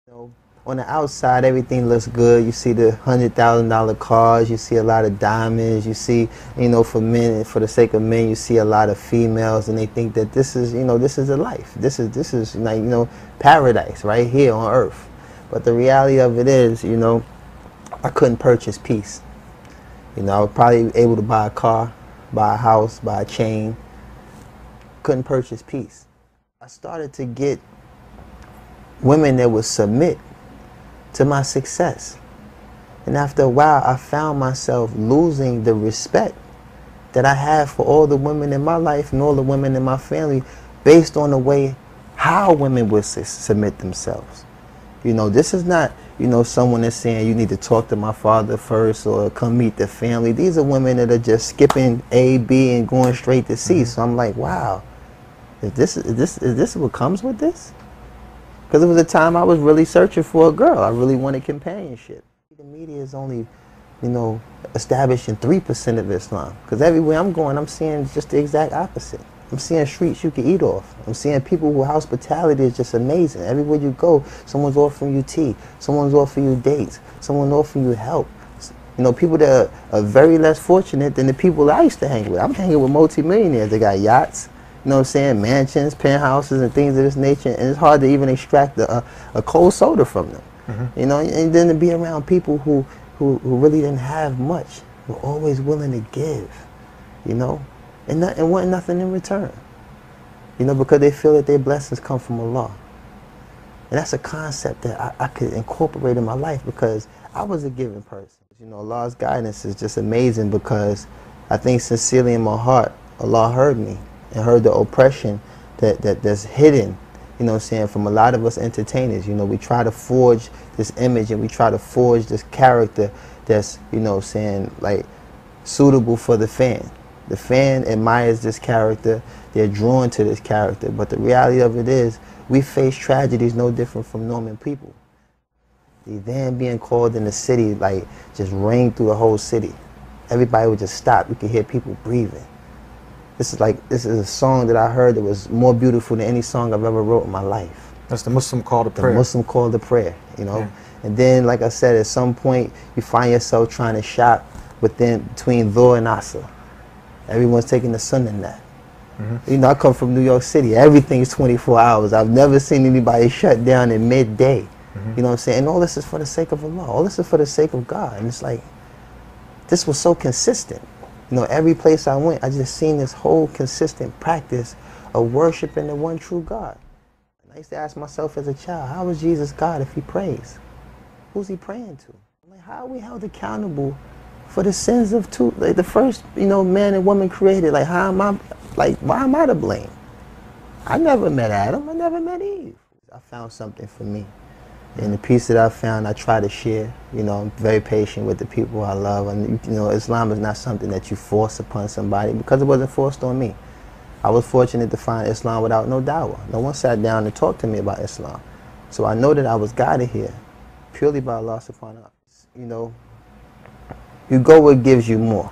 You know, on the outside, everything looks good. You see the $100,000 cars. You see a lot of diamonds. You see, for men, for the sake of men, you see a lot of females, and they think that this is, this is a life. This is like, paradise right here on earth. But the reality of it is, I couldn't purchase peace. I was probably able to buy a car, buy a house, buy a chain. Couldn't purchase peace. I started to get women that would submit to my success. And after a while, I found myself losing the respect that I have for all the women in my life and all the women in my family based on the way how women would submit themselves. This is not, someone that's saying you need to talk to my father first or come meet the family. These are women that are just skipping A, B, and going straight to C. So I'm like, wow, is this what comes with this? Because it was a time I was really searching for a girl. I really wanted companionship. The media is only, establishing 3% of Islam. Because everywhere I'm going, I'm seeing just the exact opposite. I'm seeing streets you can eat off. I'm seeing people whose hospitality is just amazing. Everywhere you go, someone's offering you tea. Someone's offering you dates. Someone's offering you help. People that are very less fortunate than the people I used to hang with. I'm hanging with multimillionaires. They got yachts. Mansions, penthouses, and things of this nature, and it's hard to even extract a cold soda from them. And then to be around people who really didn't have much, were always willing to give, and want nothing in return, because they feel that their blessings come from Allah. And that's a concept that I could incorporate in my life because I was a giving person. Allah's guidance is just amazing because I think sincerely in my heart, Allah heard me. And heard the oppression that's hidden, from a lot of us entertainers. We try to forge this image and we try to forge this character that's, like suitable for the fan. The fan admires this character, they're drawn to this character, but the reality of it is we face tragedies no different from normal people. The van being called in the city, like, just rang through the whole city. Everybody would just stop. You could hear people breathing. This is a song that I heard that was more beautiful than any song I've ever wrote in my life. That's the Muslim call to prayer. The Muslim call to prayer, Yeah. And then, like I said, at some point, you find yourself trying to shop between Dhuhr and Asr. Everyone's taking the sunnah nap. I come from New York City. Everything's 24 hours. I've never seen anybody shut down in midday. You know what I'm saying? And all this is for the sake of Allah. All this is for the sake of God. And it's like, this was so consistent. Every place I went, I just seen this whole consistent practice of worshiping the one true God. And I used to ask myself as a child, how is Jesus God if he prays? Who's he praying to? Like, how are we held accountable for the sins of the first, man and woman created? Like, why am I to blame? I never met Adam. I never met Eve. I found something for me. And the peace that I found, I try to share. I'm very patient with the people I love. And, Islam is not something that you force upon somebody because it wasn't forced on me. I was fortunate to find Islam without no dawah. No one sat down and talked to me about Islam. So I know that I was guided here purely by Allah subhanahu wa ta'ala. You go where it gives you more.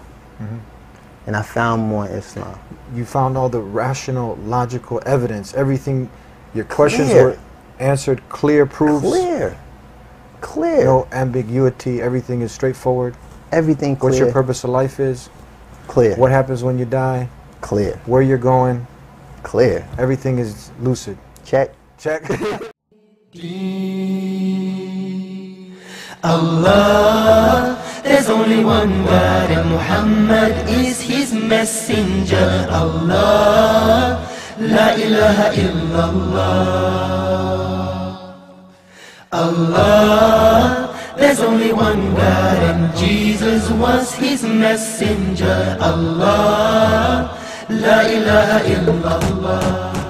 And I found more in Islam. You found all the rational, logical evidence. Everything, your questions were answered, clear proofs. Clear. No ambiguity. Everything is straightforward. Everything clear. What your purpose of life is. Clear. What happens when you die. Clear. Where you're going. Clear. Everything is lucid. Check. Allah, there's only one God and Muhammad is his messenger. Allah, la ilaha illallah. Allah, there's only one God and Jesus was his messenger. Allah, la ilaha illallah.